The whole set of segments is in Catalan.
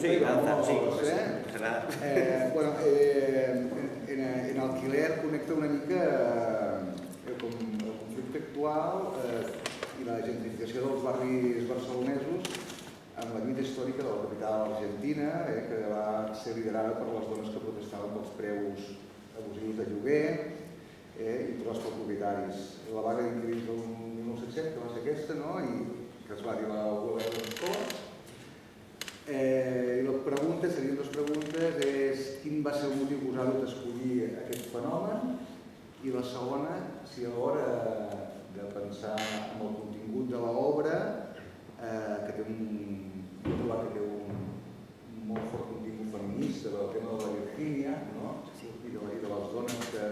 Sí, lanza, sí. Bueno, en Alquiler connecta una mica el conflicte actual i la gentrificació dels barris barcelonesos amb la lluita històrica de la capital argentina, que va ser liderada per les dones que protestaven pels preus abusius de lloguer i per els propietaris. La vaga d'inquilins del 1907, que va ser aquesta, i que es va dir la huelga de les escoles. I la pregunta, serien dues preguntes, és quin va ser el motiu posat d'escollir aquest fenomen, i la segona, si a l'hora de pensar en el contingut de l'obra, que té jo he trobat que té un molt fort contingut feminista del tema de la Virgínia i de les dones que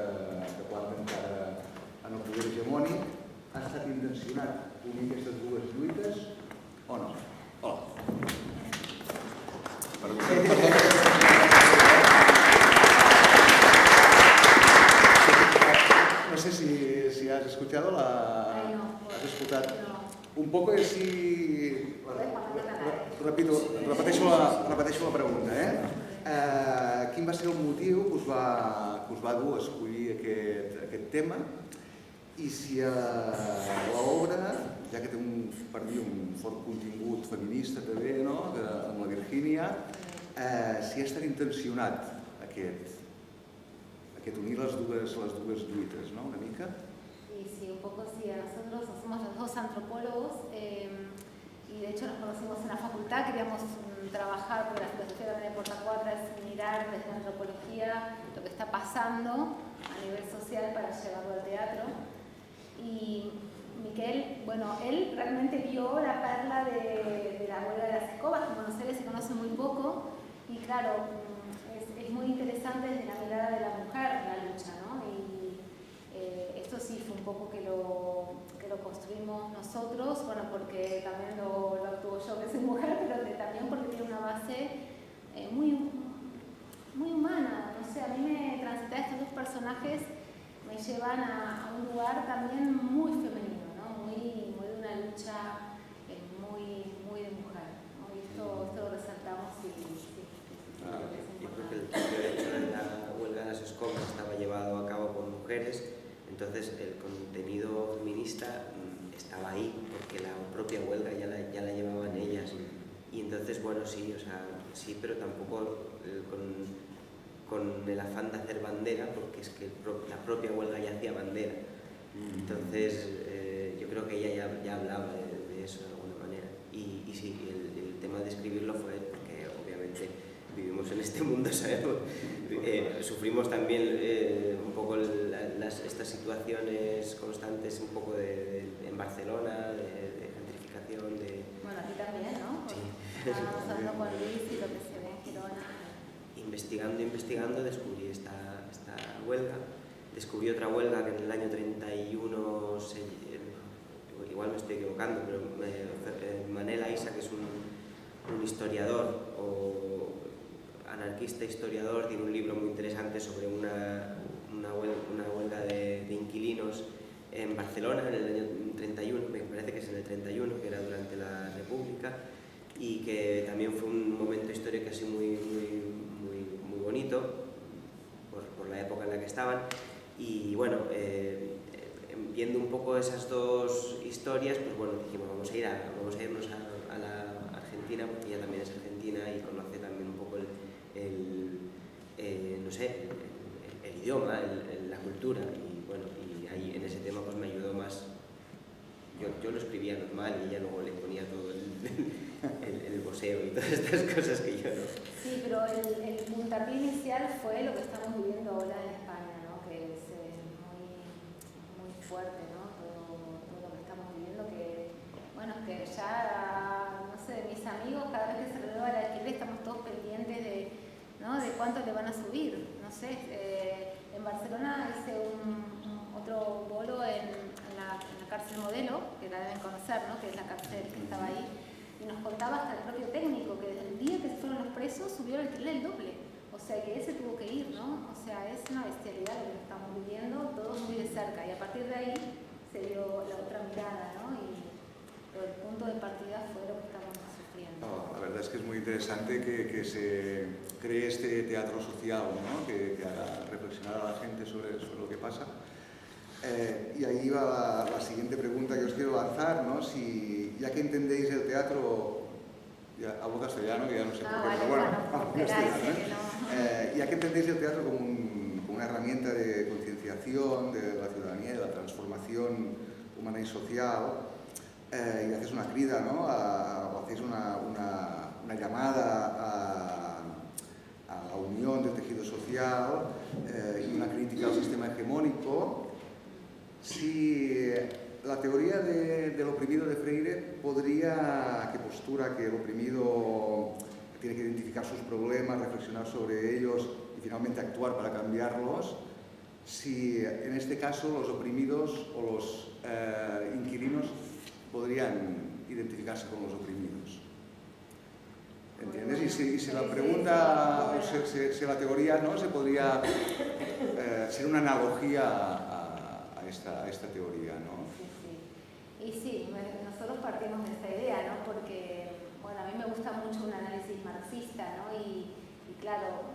planten cara en el poder hegemònic, ha estat intencionat unir aquestes dues lluites o no? Hola. No sé si has escuchado has escoltat. Un poco si... Repeteixo la pregunta, Quin va ser el motiu que us va dur a escollir aquest tema i si l'obra, ja que té un fort contingut feminista també, amb la Virgínia, si ha estat intencionat aquest unir les dues lluites, una mica? Sí, un poco sí. Nosotros somos los dos antropólogos y de hecho nos conocimos en la facultad, queríamos trabajar, porque la filosofía también de Porta Cuatra es mirar desde la antropología lo que está pasando a nivel social para llevarlo al teatro. Y Miquel, bueno, él realmente vio la perla de la huelga de las escobas, que en Buenos Aires se conoce muy poco, y claro, es muy interesante desde la mirada de la mujer la lucha, y esto sí fue un poco que lo construimos nosotros, bueno, porque también lo obtuvo yo que soy mujer, pero también porque tiene una base muy humana, no sé, a mí me transitar estos dos personajes me llevan a un lugar también muy femenino, muy de una lucha muy de mujer, y esto lo resaltamos y sí. Yo creo que el propio hecho de la huelga de las escombras estaba llevado a cabo por mujeres, entonces el contenido feminista estaba ahí, porque la propia huelga ya la llevaban ellas. Y entonces, bueno, sí, pero tampoco con el afán de hacer bandera, porque es que la propia huelga ya hacía bandera. Entonces, yo creo que ella ya hablaba de eso de alguna manera. Y sí, el tema de escribirlo fue porque obviamente vivimos en este mundo, sabemos, sufrimos también un poco estas situaciones constantes un poco en Barcelona, de gentrificación. Bueno, aquí también, ¿no? Sí. Estábamos hablando con Luis y lo que se ve en Girona. Investigando descubrí esta huelga. Descubrí otra huelga que en el año 31, igual me estoy equivocando, pero Manel Aisa, que es un historiador o anarquista historiador, tiene un libro muy interesante sobre una huelga de inquilinos en Barcelona en el año 31, me parece que es en el 31, que era durante la República, y que también fue un momento histórico así muy bonito por la época en la que estaban. Y bueno, viendo un poco esas dos historias, pues bueno, dijimos vamos a irnos a la Argentina, porque ella también es argentina y conoce también un poco no sé, el idioma, la cultura, y bueno, y ahí en ese tema pues me ayudó más. Yo lo escribía normal y ella luego le ponía todo el boseo y todas estas cosas que yo no. Sí, pero el puntapié inicial fue lo que estamos viviendo ahora en España, que es muy fuerte, todo lo que estamos viviendo, que bueno, que ya, no sé, de mis amigos, cada vez que se renueva el alquiler estamos todos pendientes de cuánto le van a subir, no sé. En Barcelona hice otro bolo en la cárcel Modelo, que la deben conocer, que es la cárcel que estaba ahí, y nos contaba hasta el propio técnico que desde el día que se fueron los presos subió el alquiler el doble, o sea que ese tuvo que ir, o sea, es una bestialidad lo que estamos viviendo, todos muy de cerca, y a partir de ahí se dio la otra mirada, y el punto de partida fue lo que estamos nosotros. sufriendo. La verdad es que es muy interesante que se cree este teatro social, ¿no? que haga reflexionar a la gente sobre lo que pasa. Y ahí va la siguiente pregunta que os quiero lanzar, ¿no? Si, ya que entendéis el teatro, ya hablo castellano, que ya no sé por qué, Vale, pero bueno, bueno, castellano, ya que entendéis el teatro como una herramienta de concienciación de la ciudadanía y de la transformación humana y social, y haces una crida, ¿no? O hacéis una llamada a la unión del tejido social y una crítica al sistema hegemónico. Si la teoría del oprimido de Freire que postula que el oprimido tiene que identificar sus problemas, reflexionar sobre ellos y finalmente actuar para cambiarlos, si en este caso los oprimidos o los inquilinos podrían identificarse con los oprimidos. ¿Entiendes? Y si la pregunta, si la teoría, ¿no?, se podría ser una analogía a esta teoría, ¿no? Sí. Y sí, nosotros partimos de esta idea, ¿no? Porque, bueno, a mí me gusta mucho un análisis marxista, ¿no? Y claro,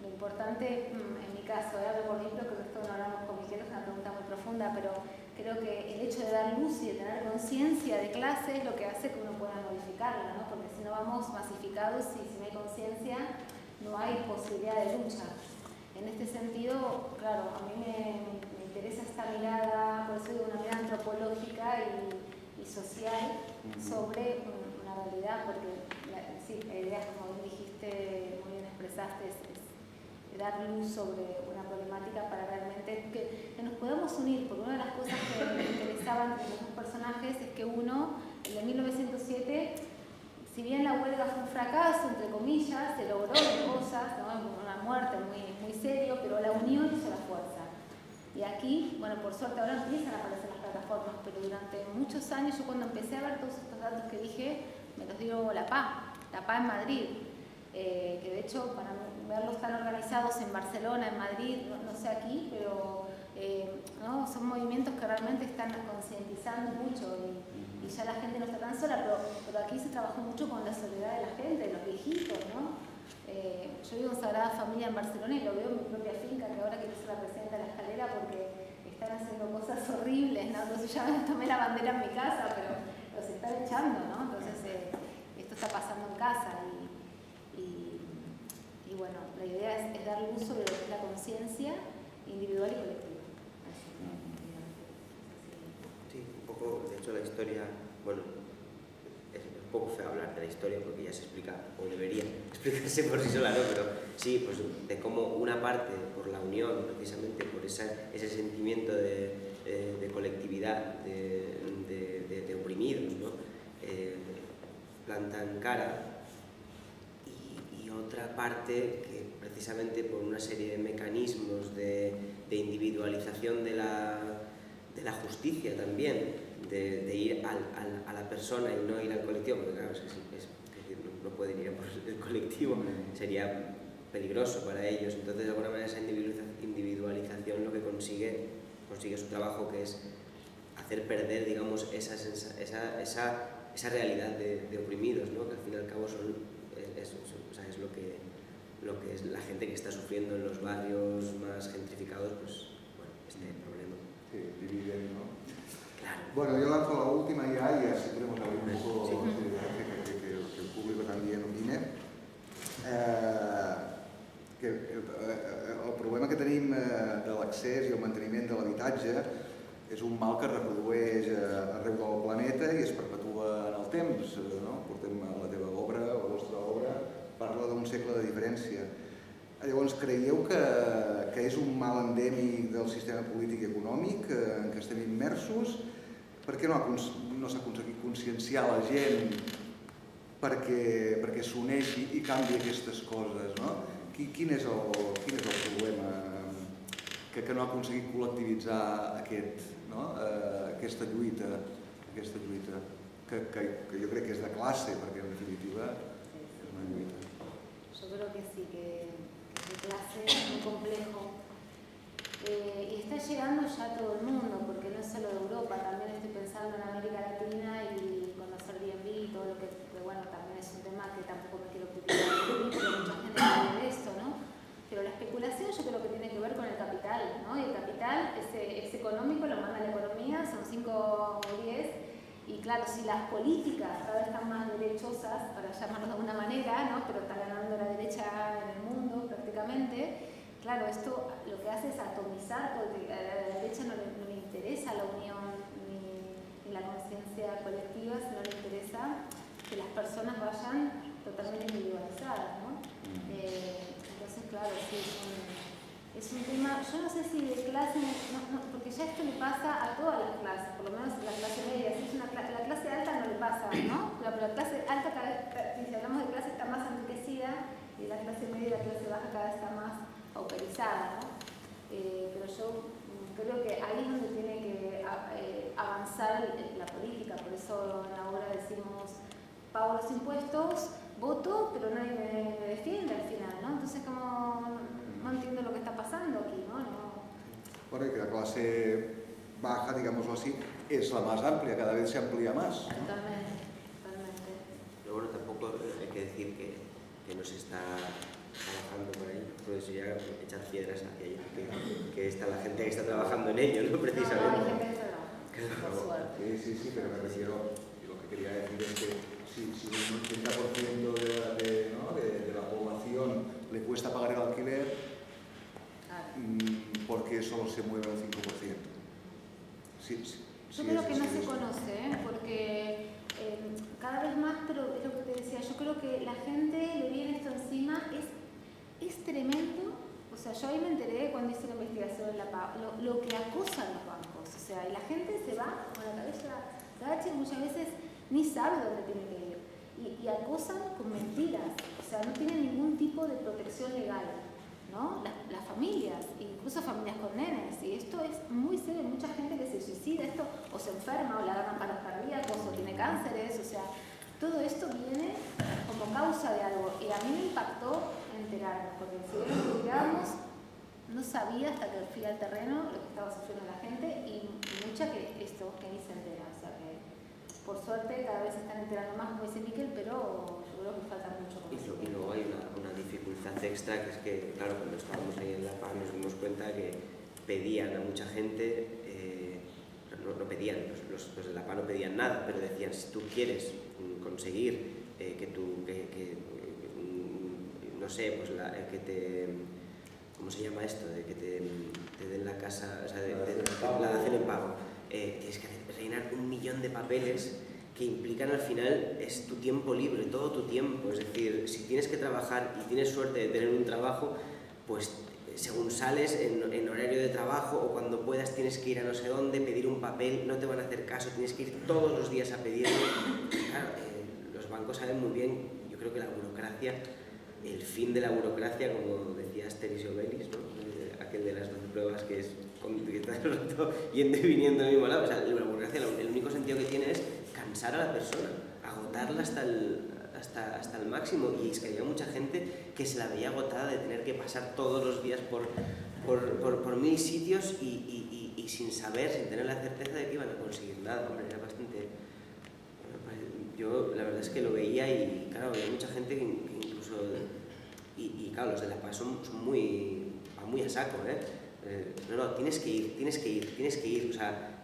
lo importante, en mi caso, hablo por ejemplo, que esto no hablamos con Miguel, es una pregunta muy profunda, pero creo que el hecho de dar luz y de tener conciencia de clase es lo que hace que uno pueda modificarla, ¿no? Porque si no vamos masificados y si no hay conciencia, no hay posibilidad de lucha. En este sentido, claro, a mí me interesa esta mirada, por eso digo, una mirada antropológica y social sobre una realidad, porque sí, la idea, como bien dijiste, muy bien expresaste, es dar luz sobre una problemática para realmente que nos podamos unir, porque una de las cosas que me interesaban de los dos personajes es que uno, el de 1907, si bien la huelga fue un fracaso, entre comillas, se logró cosas, ¿no? Una muerte muy serio, pero la unión hizo la fuerza. Y aquí, bueno, por suerte ahora empiezan a aparecer las plataformas, pero durante muchos años, yo cuando empecé a ver todos estos datos que dije, me los dio la PA en Madrid, que de hecho, para verlos tan organizados en Barcelona, en Madrid, no sé aquí, pero ¿no? Son movimientos que realmente están concientizando mucho y ya la gente no está tan sola, pero aquí se trabajó mucho con la soledad de la gente, de los viejitos, ¿no? Yo vivo en Sagrada Familia en Barcelona y lo veo en mi propia finca, que ahora quiero ser la presidenta de la escalera porque están haciendo cosas horribles, ¿no? Entonces ya me tomé la bandera en mi casa, pero los están echando, ¿no? Entonces esto está pasando en casa y bueno, la idea es dar luz sobre lo que es la conciencia individual y colectiva. Sí, un poco, de hecho la historia, bueno, es un poco feo hablar de la historia porque ya se explica, o debería explicarse por sí sola, ¿no? Pero sí, pues de cómo una parte, por la unión, precisamente por ese sentimiento de colectividad, de oprimidos, ¿no? Plantan cara, y otra parte que precisamente por una serie de mecanismos de individualización de la justicia también, de ir a la persona y no ir al colectivo, porque claro, es decir, no pueden ir a por el colectivo, sería peligroso para ellos. Entonces, de alguna manera, esa individualización lo que consigue su trabajo, que es hacer perder, digamos, esa realidad de oprimidos, ¿no? Que al fin y al cabo es lo que es la gente que está sufriendo en los barrios más gentrificados, pues bueno, este problema. Sí, dividen, ¿no? Claro. Bueno, yo lanzo la última ya, y así queremos abrir un poco que el público también opine. El problema que tenim de l'accés i el manteniment de l'habitatge és un mal que es reprodueix arreu del planeta i es perpetua en el temps, no? Portem la teva obra, la vostra obra, parla d'un segle de diferència. Llavors, creieu que és un mal endèmic del sistema polític i econòmic en què estem immersos? Per què no s'ha aconseguit conscienciar la gent perquè s'uneixi i canvi aquestes coses, no? Quin és el problema? Que no ha aconseguit col·lectivitzar aquesta lluita, que jo crec que és de classe, perquè en definitiva és una lluita. Yo creo que sí, que de clase es muy complejo y está llegando ya a todo el mundo, porque no es solo de Europa, también estoy pensando en América Latina y con los Airbnb y todo lo que bueno, que tampoco me quiero criticar, pero mucha gente vive de esto, ¿no? Pero la especulación yo creo que tiene que ver con el capital, ¿no? Y el capital es económico, lo manda la economía, son 5 o 10. Y claro, si las políticas cada vez están más derechosas, para llamarlo de alguna manera, ¿no? Pero está ganando la derecha en el mundo prácticamente, claro, esto lo que hace es atomizar, porque a la derecha no le interesa la unión ni la conciencia colectiva, sino le interesa que las personas vayan totalmente individualizadas, ¿no? Entonces, claro, sí, es un tema, yo no sé si de clase, porque ya esto le pasa a todas las clases, por lo menos la clase media, si es la clase alta no le pasa, ¿no? Pero la clase alta, si hablamos de clase, está más enriquecida y la clase media y la clase baja cada vez está más pauperizada, ¿no? Pero yo creo que ahí es donde tiene que avanzar la política, por eso en la obra decimos, pago los impuestos, voto, pero nadie me defiende al final, ¿no? Entonces como no entiendo lo que está pasando aquí, ¿no? Bueno, y que la clase baja, digámoslo así, es la más amplia, cada vez se amplía más. Totalmente, totalmente. Pero bueno, tampoco hay que decir que no se está trabajando por ahí, entonces ya echar piedras hacia ahí, que está la gente que está trabajando en ello, ¿no? Precisamente. No, hay gente que trabaja, por suerte. Sí, pero me refiero, y lo que quería decir es que si un 80% de la población le cuesta pagar el alquiler, ¿por qué solo se mueve el 5%? Yo creo que no se conoce, porque cada vez más, pero es lo que te decía, yo creo que la gente le viene esto encima, es tremendo. O sea, yo ahí me enteré cuando hice la investigación en la PAO, lo que acosan los bancos. O sea, y la gente se va con la cabeza gacha y muchas veces ni sabe dónde tiene que ir. Y acosan con mentiras. O sea, no tienen ningún tipo de protección legal, ¿no? Las familias, incluso familias con nenes. Y esto es muy serio. Hay mucha gente que se suicida, esto o se enferma o le agarran paros cardíacos o tiene cánceres. O sea, todo esto viene como causa de algo. Y a mí me impactó enterarme, porque si bien estudiábamos, no sabía hasta que fui al terreno lo que estaba sufriendo la gente y mucha que ni se entera. O sea que, por suerte, cada vez se están enterando más, como dice Miquel, pero yo creo que falta mucho. Y luego hay una dificultad extra, que es que, claro, cuando estábamos ahí en la PAN nos dimos cuenta que pedían a mucha gente, no pedían, los de la PAN no pedían nada, pero decían, si tú quieres conseguir no sé, pues que te... ¿Cómo se llama esto? De que te den la casa, o sea, la dación en pago. Tienes que rellenar 1 millón de papeles que implican al final es tu tiempo libre, todo tu tiempo. Es decir, si tienes que trabajar y tienes suerte de tener un trabajo, pues según sales en horario de trabajo o cuando puedas tienes que ir a no sé dónde, pedir un papel, no te van a hacer caso, tienes que ir todos los días a pedirlo. Claro, los bancos saben muy bien, yo creo que la burocracia, el fin de la burocracia, como decía Asterix y Obelix, ¿no? Aquel de las 12 pruebas que está todo el rato yendo y viniendo del mismo lado. O sea, la burocracia, el único sentido que tiene es cansar a la persona, agotarla hasta el máximo. Y es que había mucha gente que se la veía agotada de tener que pasar todos los días por 1000 sitios y sin saber, sin tener la certeza de que iban a conseguir nada. Hombre, era bastante... Yo la verdad es que lo veía y claro, había mucha gente que incluso... Y claro, los de La Paz son muy a saco, no, tienes que ir, o sea,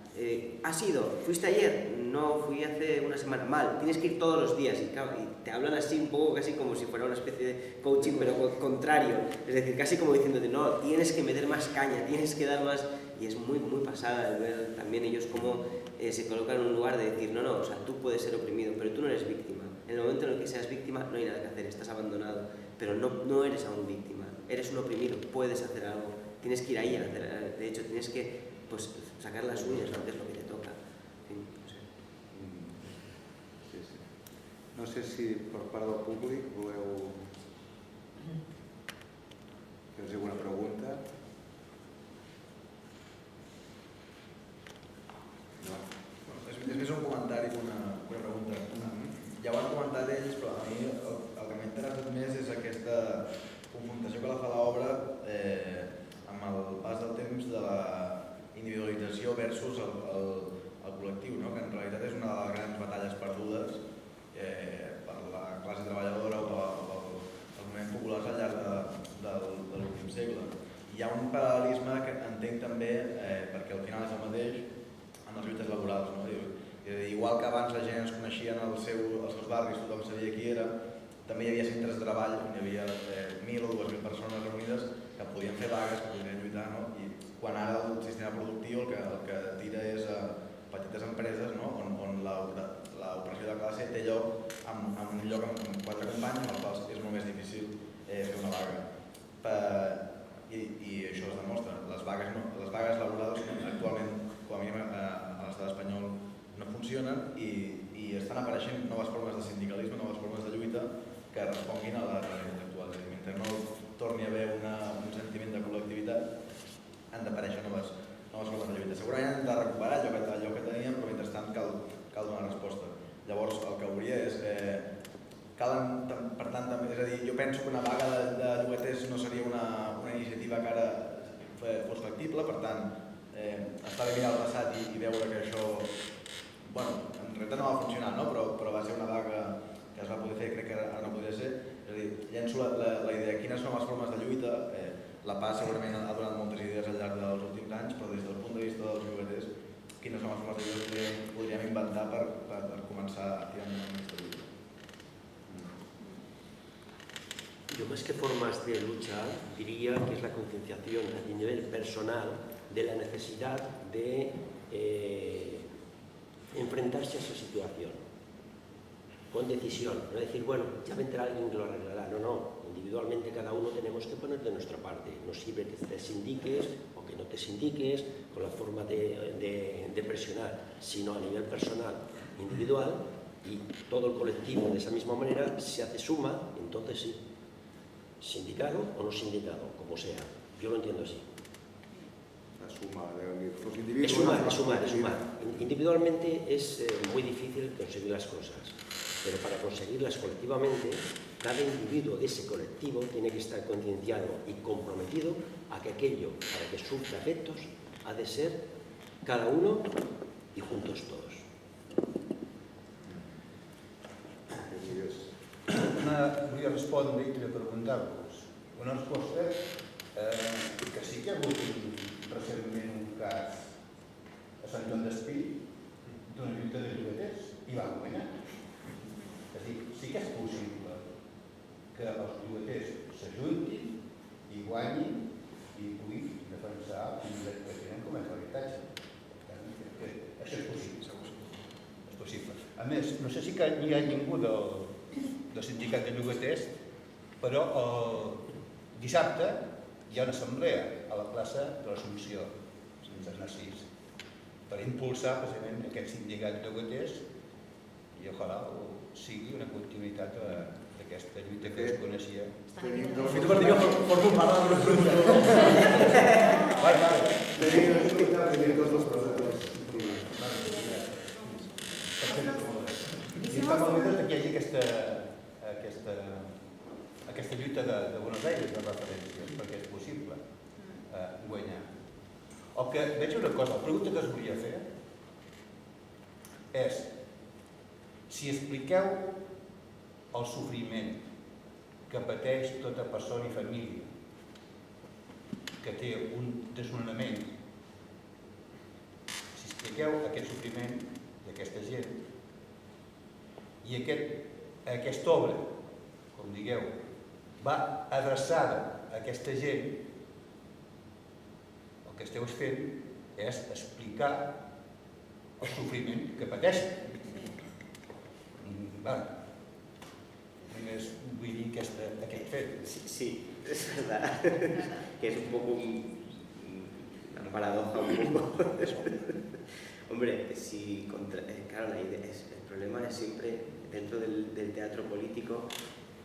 ¿has ido? ¿Fuiste ayer? No, fui hace una semana. Mal, tienes que ir todos los días y, claro, y te hablan así un poco casi como si fuera una especie de coaching, pero contrario, es decir, casi como diciéndote, no, tienes que meter más caña, tienes que dar más, y es muy pasada de ver también ellos cómo se colocan en un lugar de decir, no, o sea, tú puedes ser oprimido, pero tú no eres víctima. En el momento en el que seas víctima no hay nada que hacer, estás abandonado, pero no eres aún víctima, eres un oprimido, puedes hacer algo, tienes que ir ahí a hacer, de hecho tienes que pues, sacar las uñas, ¿no? Que es lo que te toca. En fin, no sé. Sí. No sé si per part del públic voleu fer-vos alguna pregunta. No. És més un comentari que una pregunta. Ja ho han comentat ells, però a mi el que m'ha interessat més és aquesta confrontació que la fa l'obra amb el pas del temps de la individualització versus el col·lectiu, no? Que en realitat és una de les grans batalles perdudes per la classe treballadora també, perquè al final és el mateix en les lluites laborals. No? Igual que abans la gent es coneixia als seus barris, tothom sabia qui era, també hi havia centres de treball on hi havia 1.000 o 2.000 persones reunides que podien fer vagues, que podien lluitar, no? I quan ara el sistema productiu el que tira és a petites empreses, no? on l'operació de classe té lloc en un lloc amb 4 companys, amb els quals és molt més difícil fer una vaga. I això es demostra. Les vagues laborals actualment, com a mínim a l'estat espanyol, no funcionen i estan apareixent noves formes de sindicalisme, noves formes de lluita que responguin a la realitat actual. Mentre no torni a haver un sentiment de col·lectivitat, han d'aparèixer noves formes de lluita. Segurament hem de recuperar allò que teníem, però mentrestant cal donar resposta. Llavors, el que hauria és... Calen, per tant, és a dir, jo penso que una vaga de llogaters no seria una iniciativa que ara fos factible, per tant, està bé mirar el passat i veure que això, bueno, en realitat no va funcionar, no? Però va ser una vaga que es va poder fer, crec que ara no podria ser. És a dir, llenço la idea de quines són les formes de lluita. La PA segurament ha donat moltes idees al llarg dels últims anys, però des del punt de vista dels llogaters, quines són les formes de lluita que podríem inventar per començar a tirar endavant aquesta lluita. Yo más que formas de lucha diría que es la concienciación a nivel personal de la necesidad de enfrentarse a esa situación con decisión, no decir, bueno, ya vendrá alguien que lo arreglará, no, individualmente cada uno tenemos que poner de nuestra parte, no sirve que te sindiques o que no te sindiques con la forma de presionar, sino a nivel personal, individual, y todo el colectivo de esa misma manera se hace suma, entonces sí. Sindicado o no sindicado, como sea. Yo lo entiendo así. Es sumar. Individualmente es muy difícil conseguir las cosas, pero para conseguirlas colectivamente, cada individuo de ese colectivo tiene que estar concienciado y comprometido a que aquello, para que surta efectos, ha de ser cada uno y juntos todos. Volia respondre i volia preguntar-vos una resposta que sí que hi ha hagut recentment un cas a Sant Joan d'Espí d'una lluita de llogaters i va guanyar. És a dir, sí que és possible que els llogaters s'ajuntin i guanyin i puguin defensar un dret que tenen com és l'habitatge. Això és possible. És possible. A més, no sé si hi ha ningú del sindicat de llogaters, però dissabte hi ha una assemblea a la plaça de l'Assumpció, Sant Narcís, per impulsar precisament aquest sindicat de llogaters i ojalà sigui una continuïtat d'aquesta lluita que es coneixia. Aprofito per dir que formo part de la promoció. Tenim tots els protocols. I està molt bé que hi hagi aquesta lluita de Buenos Aires de referències, perquè és possible guanyar. El que veig una cosa, la pregunta que us volia fer és si expliqueu el sofriment que pateix tota persona i família que té un desnonament, si expliqueu aquest sofriment d'aquesta gent i aquesta obra, com digueu, va adreçada a aquesta gent, el que esteu fent és explicar el sofriment que pateixen. Només vull dir aquest fet. Sí, es verdad, que es un poco una paradoja un poco. Hombre, si claro, el problema es siempre, dentro del teatro político,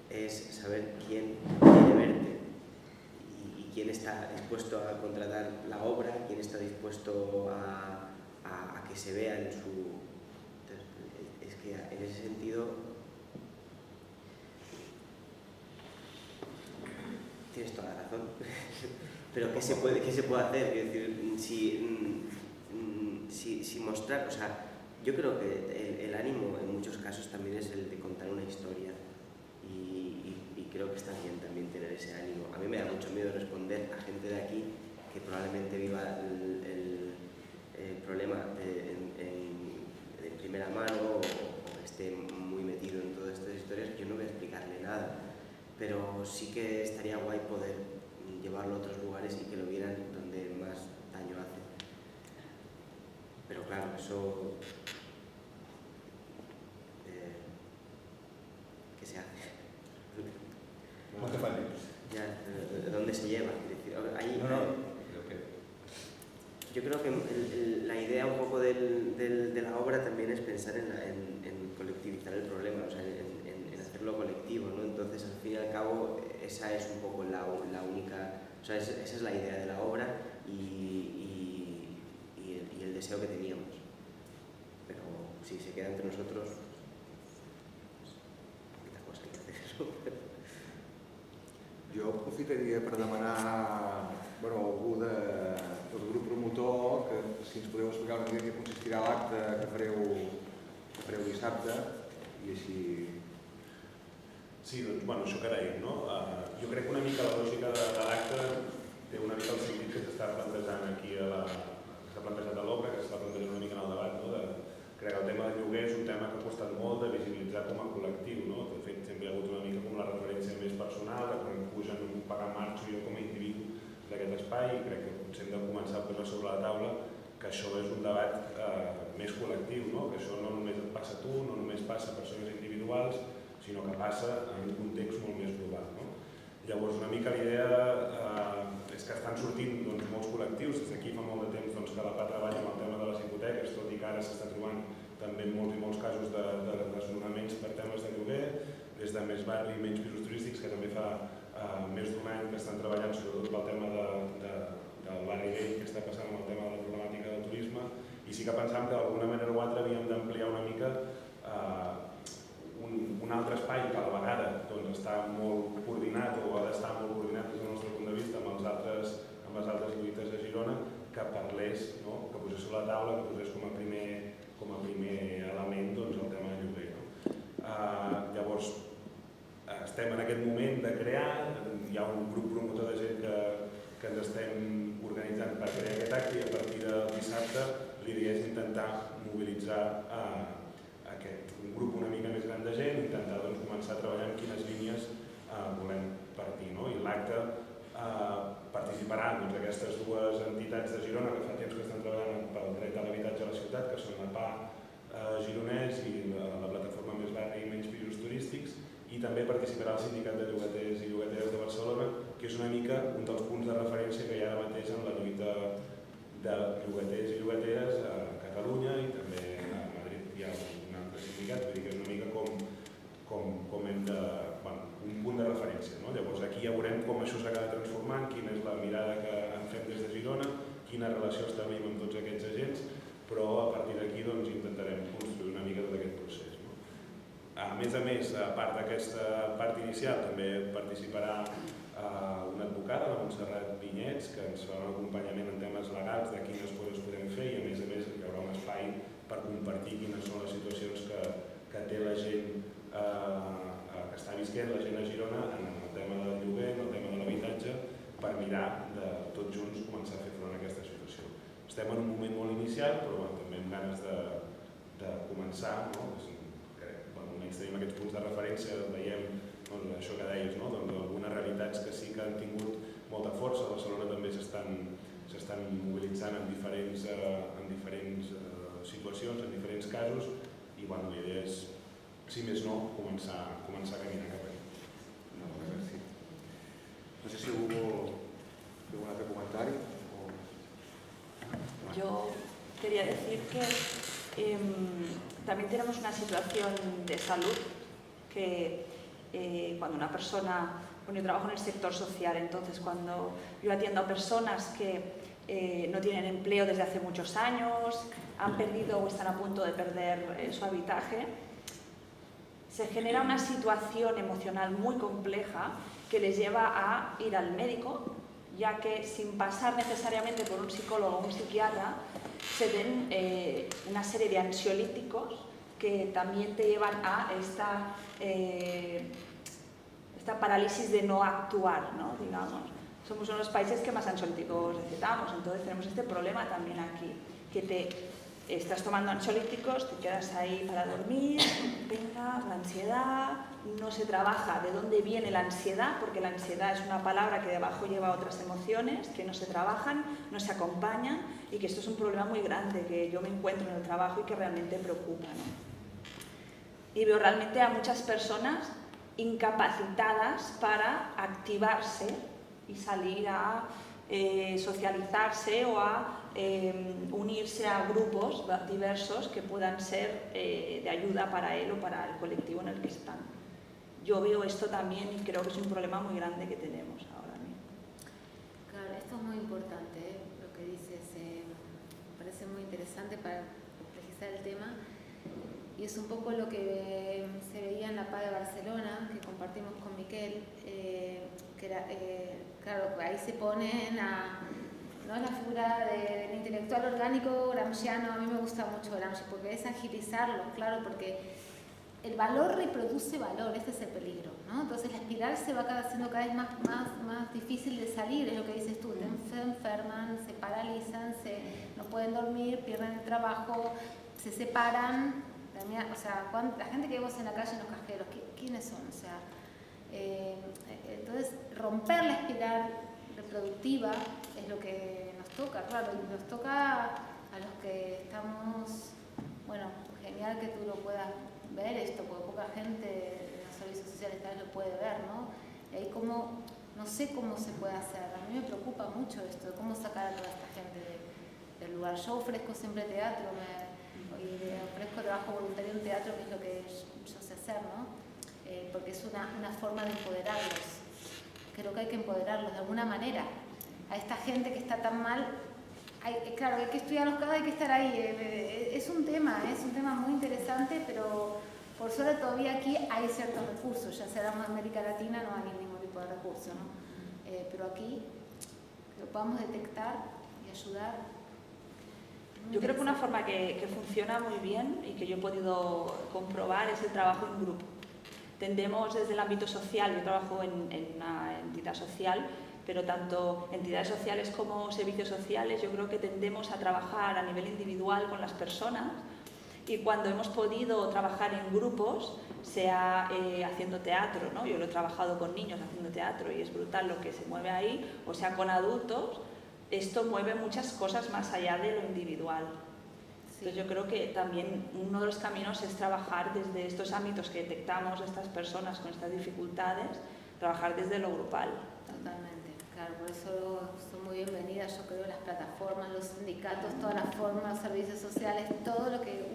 es saber quién quiere verte y quién está dispuesto a contratar la obra, quién está dispuesto a que se vea en su... Entonces, es que en ese sentido tienes toda la razón. Pero ¿qué se puede hacer? Es decir, si mostrar, o sea, yo creo que el ánimo en muchos casos también es el de contar una historia y creo que está bien también tener ese ánimo. A mí me da mucho miedo responder a gente de aquí que probablemente viva el problema de primera mano o esté muy metido en todas estas historias, yo no voy a explicarle nada, pero sí que estaría guay poder llevarlo a otros lugares y que lo vieran donde más daño hace. Pero claro, eso ¿qué se hace? No te falles. Ya, ¿dónde se lleva? Es decir, ahí, yo creo que la idea un poco de la obra también es pensar en colectivizar el problema, o sea, en hacerlo colectivo, ¿no? Entonces, al fin y al cabo, esa es un poco la única, o sea, esa es la idea de la obra y el deseo que teníamos. Pero si se queda entre nosotros, poquita cosa hay que hacer eso. Jo aprofitaria per demanar a algú del grup promotor que si ens podeu explicar una mica què consistirà l'acte que fareu dissabte i així... Sí, doncs, bueno, això que dèiem, no? Jo crec que una mica la lògica de l'acte té una mica el sentit que s'està plantejant aquí que s'ha plantejat a l'obra, que s'està plantejant una mica en el debat, no? Crec que el tema del lloguer és un tema que ha costat molt de visibilitzar com a col·lectiu, no? De fet, sempre hi ha hagut una mica com la referència més personal, de quan pugen pagar marxo jo com a individu d'aquest espai, i crec que potser hem de començar a posar sobre la taula que això és un debat més col·lectiu, no? Que això no només et passa a tu, no només passa a persones individuals, sinó que passa en un context molt més global, no? Llavors, una mica la idea és que estan sortint molts col·lectius. Des d'aquí fa molt de temps que la PA treballa amb el tema de les hipoteques, tot i que ara s'està trobant també molts i molts casos de desnonaments per temes de lloguer, des de Més Barri i Menys Pisos Turístics, que també fa més d'un any que estan treballant sobretot pel tema del barri vell que està passant amb el tema de la problemàtica del turisme, i sí que pensàvem que d'alguna manera o altra havíem d'ampliar una mica un altre espai que a la vegada està molt coordinat o ha d'estar molt coordinat des del nostre punt de vista amb les altres lluites de Girona, que parlés, no? Que posés sobre la taula, que posés com a primer element el tema de lloguer. Llavors, estem en aquest moment de crear, hi ha un grup promotor de gent que ens estem organitzant per crear aquest acte, i a partir del dissabte l'idea és intentar mobilitzar un grup una mica més gran de gent, intentar començar a treballar en quines línies volem partir. I l'acte participaran aquestes dues entitats de Girona que fa temps que estan treballant pel dret a l'habitatge a la ciutat, que són la PA Gironès i la plataforma Més Barri i Menys Pisos Turístics, i també participarà el Sindicat de Llogaters i Llogateres de Barcelona, que és una mica un dels punts de referència que hi ha ara mateix en la lluita de llogaters i llogateres a Catalunya, i també a Madrid hi ha un altre sindicat, vull dir que és una mica com hem de... un punt de referència. Llavors aquí ja veurem com això s'acaba transformant, quina és la mirada que en fem des de Girona, quina relació establim amb tots aquests agents, però a partir d'aquí intentarem construir una mica tot aquest procés. A més, a part d'aquesta part inicial, també participarà una advocada, la Montserrat Vinyets, que ens farà un acompanyament en temes legals de quines coses podem fer, i a més hi haurà un espai per compartir quines són les situacions que té la gent que està visquent, la gent a Girona, en el tema del lloguer, en el tema de l'habitatge, per mirar de tots junts començar a fer front a aquesta situació. Estem en un moment molt inicial, però també amb ganes de començar. Almenys tenim aquests punts de referència, veiem això que deies, algunes realitats que sí que han tingut molta força. A Barcelona també s'estan mobilitzant en diferents situacions, en diferents casos, i la idea és, si més no, començar a caminar cap allà. No sé si algú vol fer un altre comentari. Yo quería decir que también tenemos una situación de salud que cuando una persona, yo trabajo en el sector social, entonces cuando yo atiendo a personas que no tienen empleo desde hace muchos años, han perdido o están a punto de perder su habitaje, se genera una situación emocional muy compleja que les lleva a ir al médico, ya que sin pasar necesariamente por un psicólogo o un psiquiatra, se den una serie de ansiolíticos que también te llevan a esta parálisis de no actuar, ¿no? Digamos. somos uno de los países que más ansiolíticos recetamos, entonces tenemos este problema también aquí, que estás tomando ansiolíticos, te quedas ahí para dormir, venga, la ansiedad, no se trabaja de dónde viene la ansiedad, porque la ansiedad es una palabra que debajo lleva otras emociones que no se trabajan, no se acompañan y que esto es un problema muy grande que yo me encuentro en el trabajo y que realmente preocupa, ¿no? Y veo realmente a muchas personas incapacitadas para activarse y salir a socializarse o a unirse a grupos diversos que puedan ser de ayuda para él o para el colectivo en el que están. Yo veo esto también y creo que es un problema muy grande que tenemos ahora mismo. Claro, esto es muy importante, lo que dices, me parece muy interesante para complejizar el tema. Y es un poco lo que se veía en la PA de Barcelona, que compartimos con Miquel, que era, claro, ahí se ponen ¿no? La figura del intelectual orgánico gramsciano. A mí me gusta mucho Gramsci porque es agilizarlo, claro, porque el valor reproduce valor, este es el peligro, ¿no? Entonces la espiral se va haciendo cada vez más difícil de salir, es lo que dices tú, se enferman, se paralizan, no pueden dormir, pierden el trabajo, se separan. O sea, la gente que vemos en la calle en los cajeros, ¿quiénes son? O sea, entonces romper la espiral reproductiva es lo que nos toca, claro, y nos toca a los que estamos, bueno, genial que tú lo puedas ver esto, porque poca gente en los servicios sociales tal vez lo puede ver, ¿no? Y ahí como, no sé cómo se puede hacer, a mí me preocupa mucho esto, cómo sacar a toda esta gente del lugar. Yo ofrezco siempre teatro, y ofrezco trabajo voluntario en teatro, que es lo que yo sé hacer, ¿no? Porque es una forma de empoderarlos. Creo que hay que empoderarlos de alguna manera. A esta gente que está tan mal, claro, hay que estudiarlos cada vez, hay que estar ahí. Es un tema muy interesante, pero por suerte todavía aquí hay ciertos recursos. Ya sea en América Latina no hay ningún tipo de recurso, ¿no? Pero aquí lo podamos detectar y ayudar. Yo creo que una forma que funciona muy bien y que yo he podido comprobar es el trabajo en grupo. Tendemos desde el ámbito social, yo trabajo en una entidad social, pero tanto entidades sociales como servicios sociales, yo creo que tendemos a trabajar a nivel individual con las personas y cuando hemos podido trabajar en grupos, sea haciendo teatro, ¿no? Yo lo he trabajado con niños haciendo teatro y es brutal lo que se mueve ahí, o sea con adultos, esto mueve muchas cosas más allá de lo individual. Entonces yo creo que también uno de los caminos es trabajar desde estos ámbitos que detectamos estas personas con estas dificultades, trabajar desde lo grupal. Totalmente, claro, por eso son muy bienvenidas, yo creo, las plataformas, los sindicatos, todas las formas, los servicios sociales, todo lo que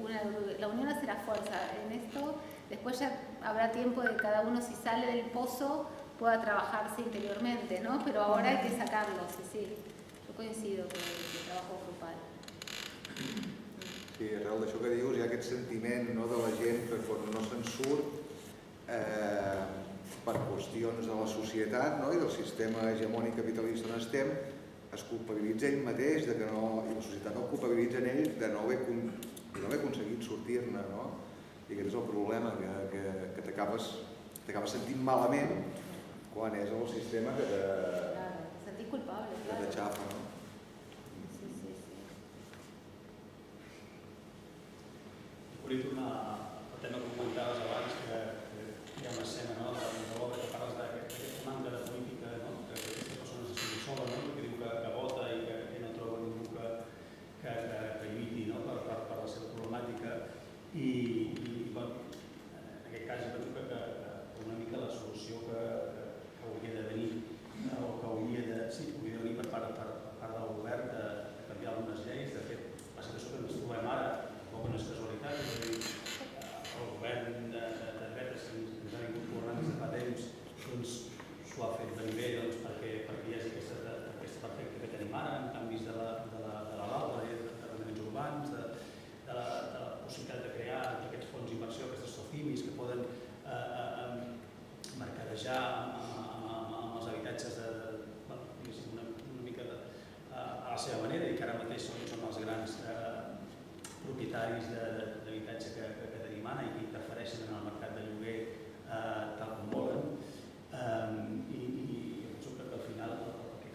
la unión hace la fuerza. En esto, después ya habrá tiempo de cada uno, si sale del pozo, pueda trabajarse interiormente, ¿no? Pero ahora hay que sacarlo, sí. Yo coincido con el trabajo grupal. Sí, arrel d'això que dius, hi ha aquest sentiment, no, de la gent que quan no se'n surt per qüestions de la societat, no, i del sistema hegemònic capitalista on estem, es culpabilitza ell mateix de que no, i la societat el culpabilitza en ell de no haver aconseguit sortir-ne, no? I aquest és el problema, que t'acabes sentint malament quan és el sistema que sentir culpable, que t'aixafa, no? Volia tornar al tema que comentaves abans, que hi ha una escena, no, de l'obra que parles d'aquesta manca de política, no, que aquestes persones es senten soles, no, que diu que vota i que no troba ningú que lluiti, no, per la seva problemàtica. I bueno, en aquest cas jo penso que una mica la solució que hauria de venir, o que hauria de venir per part del govern de canviar algunes lleis. De fet, la situació que ens trobem ara no és casualitat, és a dir, el govern de dretes que ens ha vingut governant des de fa temps s'ho ha fet ben bé perquè hi hagi aquest perfecte que tenim ara, en canvis de la LAU, de la llei d'arrendaments urbans, de la possibilitat de crear aquests fons d'inversió, aquestes SOCIMIs que poden mercadejar amb els habitatges una mica a la seva manera i que ara mateix són els grans propietaris d'habitatge que tenim ara i que interfereixen en el mercat de lloguer tal com volen. I penso que al final el que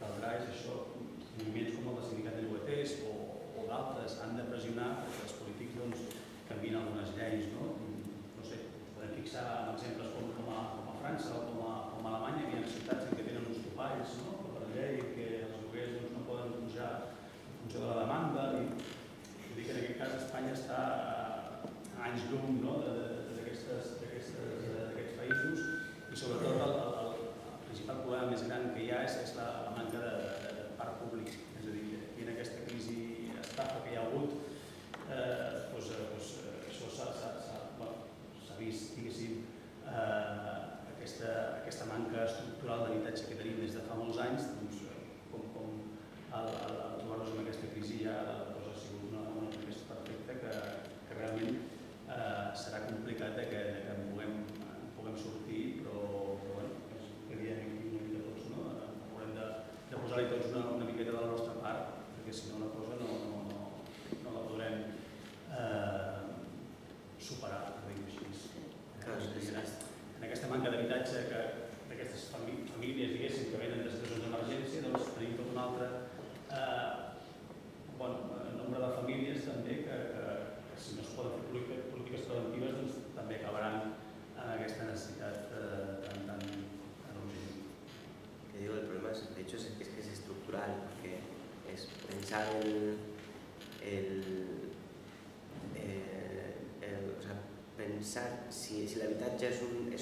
pressionar perquè els polítics canviïn algunes lleis. No sé, podem fixar en exemples com a França o com a Alemanya, que hi ha ciutats en què tenen uns topalls per llei, que els lloguers no poden pujar en funció de la demanda. I dic que en aquest cas Espanya està a anys llum d'aquests països, i sobretot el principal problema més gran que hi ha és la manca de parc públic. És a dir, que en aquesta crisi estafa que hi ha hagut, això s'ha vist, diguéssim, aquesta manca estructural d'habitatge que tenim des de fa molts anys, com al trobar-nos en aquesta crisi ja la cosa ha sigut una tempesta perfecta que realment serà complicat que en puguem sortir, però és el que diem una mica tots, haurem de posar-hi tots una miqueta de la nostra part, perquè si no la cosa no la podrem superar, per dir-ho així. En aquesta manca d'habitatge d'aquestes famílies, diguéssim, que venen de situacions d'emergència, doncs tenim tot un altre nombre de famílies també que si no es poden fer polítiques preventives doncs també acabaran en aquesta necessitat tan urgent. Que digo, el problema de hecho es que es estructural, porque es pensar pensar si el habitatge es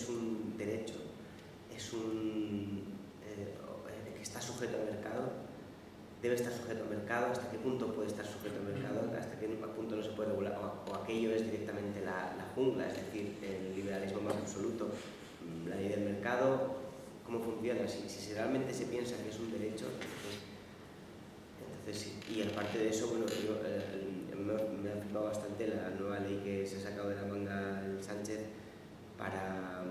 un derecho, que está sujeto al mercado, debe estar sujeto al mercado, hasta qué punto puede estar sujeto al mercado, hasta qué punto no se puede regular, o aquello es directamente la jungla, es decir, el liberalismo más absoluto, la ley del mercado, cómo funciona, si realmente se piensa que es un derecho, entonces sí. Y aparte de eso, bueno, me ha flipado bastante la nueva ley que se ha sacado de la manga el Sánchez para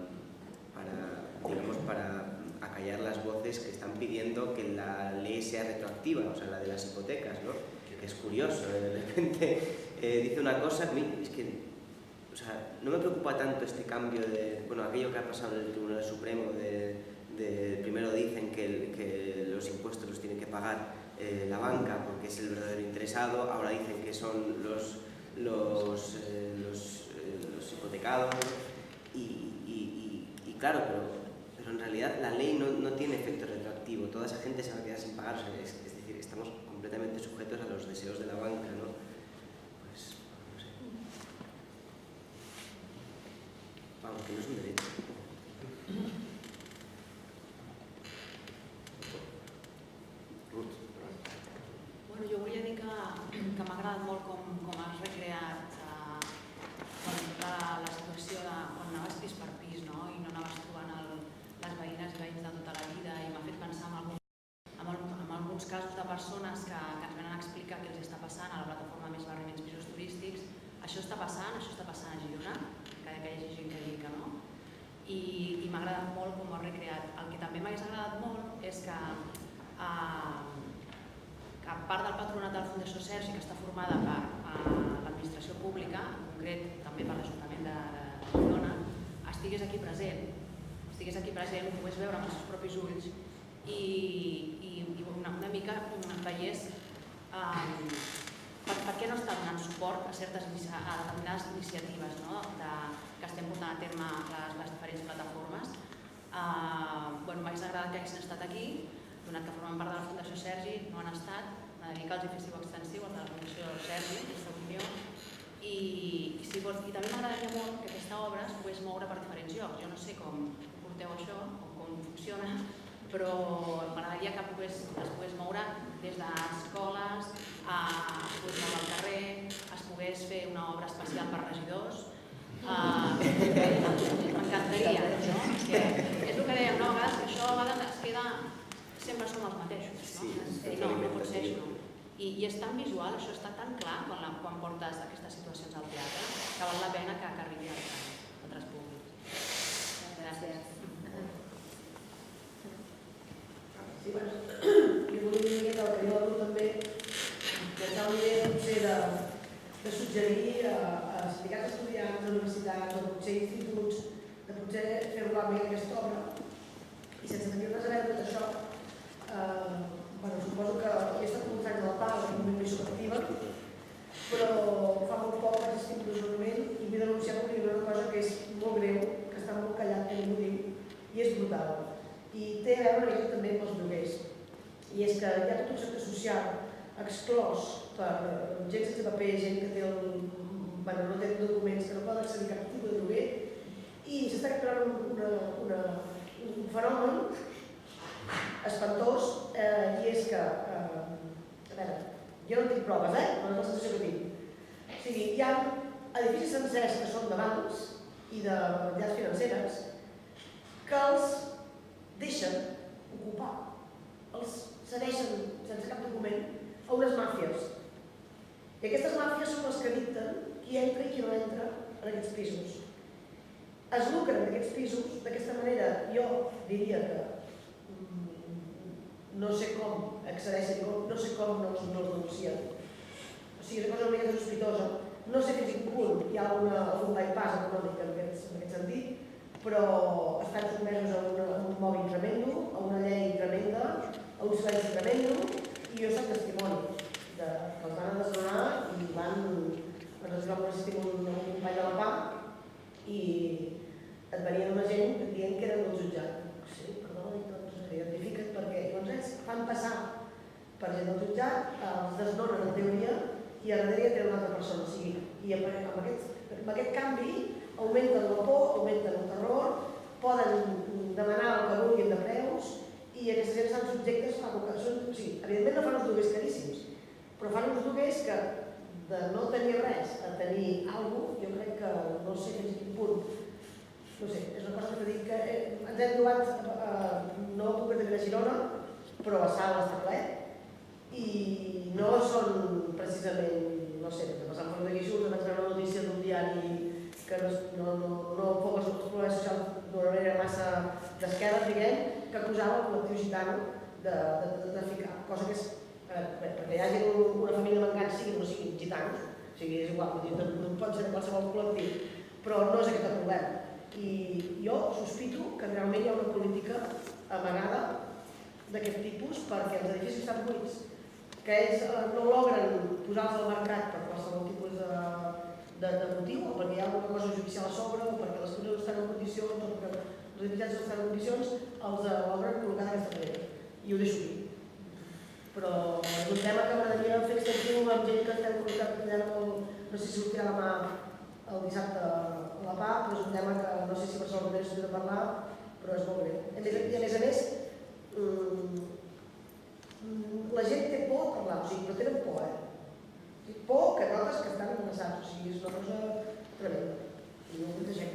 acallar las voces que están pidiendo que la ley sea retroactiva, o sea, la de las hipotecas, ¿no? Que es curioso, de repente dice una cosa, es que, o sea, no me preocupa tanto este cambio de, aquello que ha pasado en el Tribunal Supremo, primero dicen que los impuestos los tiene que pagar la banca porque es el verdadero interesado, ahora dicen que son los hipotecados, y claro, pero en realidad la ley no tiene efecto retroactivo, toda esa gente se va a quedar sin pagar, o sea, es decir, estamos completamente sujetos a los deseos de la banca, ¿no? Pues, no sé. Vamos, que no es un derecho. Bueno, jo volia dir que m'ha agradat molt com has recreat la situació de quan anaves pis per pis, no? I no anaves trobant les veïnes i veïns de tota la vida, i m'ha fet pensar en alguns casos de persones que ens venen a explicar què els està passant a la plataforma Més Barri Menys Pisos Turístics. Això està passant a Girona, que hi hagi gent que digui que no, i m'ha agradat molt com ho has recreat. El que també m'hagués agradat molt és que part del patronat de la Fundació Sergi, que està formada per l'administració pública, en concret també per l'Ajuntament de Girona, estigués aquí present, ho pogués veure amb els seus propis ulls i una mica veiés per què no està donant suport a determinades iniciatives que estem portant a terme les diferents plataformes. M'hagués agradat que haguessin estat aquí, donat que formen part de la Fundació Sergi, no han estat, m'agradaria que els hi féssiu extensiu, els de la Fundació Sergi, aquesta opinió, i també m'agradaria molt que aquesta obra es pogués moure per diferents llocs. Jo no sé com porteu això o com funciona, però m'agradaria que es pogués moure des d'escoles, es pogués moure al carrer, es pogués fer una obra especial per regidors. M'encantaria, no? És el que dèiem, a vegades que això a vegades es queda... sempre som els mateixos, no? No pot ser això. I és tan visual, això està tan clar quan portes aquestes situacions al teatre, que val la pena que arribi a altres públics. Gràcies. Sí, bueno, jo volia dir que el que jo també, que tal idea potser de suggerir a sindicats d'estudiants, a universitats, o potser instituts, de potser fer volar bé aquesta obra, i sense tenir res a veure tot això, suposo que hi ha estat un tracte del pal, en un moment més subjectiva, però ajudava. I té a veure també amb els lloguers. I és que hi ha tot un sector social exclòs per gent sense paper, gent que no té documents, que no poden accedir a cap tipus de lloguer, i s'està creant un fenomen espantós, i és que, a veure, jo no tinc proves, però és la sensació que tinc. O sigui, hi ha edificis sencers que són de bancs i de entitats financeres que els deixen ocupar, els cedeixen sense cap document a unes màfies. I aquestes màfies són les que dicten qui entra i qui no entra en aquests pisos. Es lucren d'aquests pisos, d'aquesta manera jo diria que no sé com accedeixen, no sé com no els denuncien. O sigui, és una cosa una mica sospitosa. No sé fins a quin punt hi ha algun bypass econòmic en aquest sentit, però estan sotmesos a un mòbil tremendo, a una llei tremenda, a un silenci tremendo, i jo soc testimoni que els van desnonar i ens vam assistir amb un company de la PA i et venien una gent dient que eren del jutjat. Sí, perdona, doncs identifica't perquè ells fan passar per gent del jutjat, els desnonen en teoria i a darrere tenen una altra persona. O sigui, i amb aquest canvi augmenten la por, augmenten el terror, poden demanar el que vulguin de preus i aquestes gent estan subjectes a que són... O sigui, evidentment no fan uns lloguers caríssims, però fan uns lloguers que de no tenir res a tenir alguna cosa, jo crec que no sé fins a quin punt. No sé, és una cosa que dic que ens hem trobat, no concretament a Girona, però a Salt està ple, i no són precisament, no sé, passant per de Guixús, vaig veure una notícia d'un diari que no fos els problemes socials d'una manera massa d'esquerra, diguem, que acusava el col·lectiu gitano de traficar, cosa que és, perquè hi hagi una família mancant, siguin o no siguin gitanos, o sigui, és igual, no pot ser de qualsevol col·lectiu, però no és aquest el problema. I jo sospito que realment hi ha una política amagada d'aquest tipus perquè els edificis estan buits, que ells no logren posar-los al mercat per qualsevol tipus de motiu, o perquè hi ha alguna cosa judicial a sobre, o perquè les coses no estan en condicions, o perquè els habitatges no estan en condicions, els logren col·locar d'aquesta manera. I ho deixo aquí. Però és un tema que m'agradaria fer extensiu amb gent que estem col·locant, no sé si sortirà demà el dissabte a la PA, però és un tema que no sé si Barcelona no de parlar, però és molt greu. I a més, la gent té por de parlar, o sigui, però tenen por, por que notes que estan amenaçats, o sigui, és una cosa tremenda. I no ho entegem.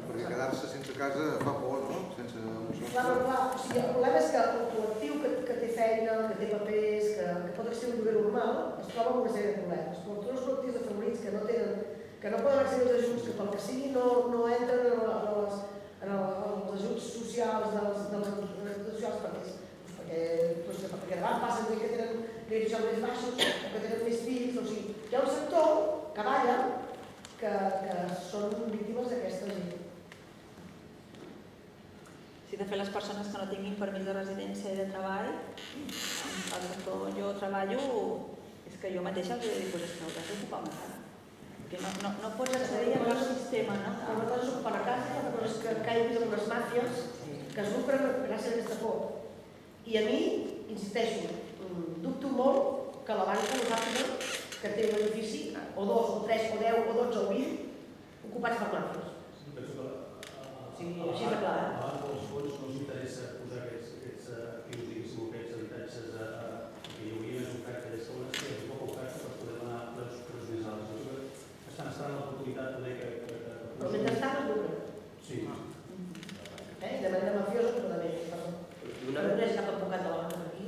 Perquè quedar-se sense casa fa por, no? Sense un sol. Clar, o sigui, el problema és que el col·lectiu que té feina, que té papers, que pot accedir a un lloguer normal, es troba amb una sèrie de problemes. Però tots els col·lectius defavorits que no poden accedir als ajuts, que pel que sigui no entren en els ajuts socials perquè davant passen gent que tenen nivells socials més baixos o que tenen més fills, o sigui, hi ha un sector que balla que són víctimes d'aquesta gent. Sí, de fet, les persones que no tinguin permís de residència i de treball, el sector jo treballo, és que jo mateixa els he de dir, és que hauràs d'ocupar una casa. Perquè no pots accedir a cap sistema, no? Una cosa és ocupar la casa i una cosa és que caiguis en unes màfies que es lucren gràcies a aquesta por. I a mi, insisteixo, dubto molt que la banca no sàpiga que té un edifici, o 2, o 3, o 10, o 12, o 20, ocupats per màfies. Sí, així de clar. A els fons no us interessa posar aquests actius, diguéssim, aquests habitatges que hi hauria més oferta, des que una té poca oferta per poder donar preus més alts. Estan esperant l'oportunitat també que... Però mentrestant es lucren. Sí. De manera mafiosa, però també. No és cap advocat de la banca aquí.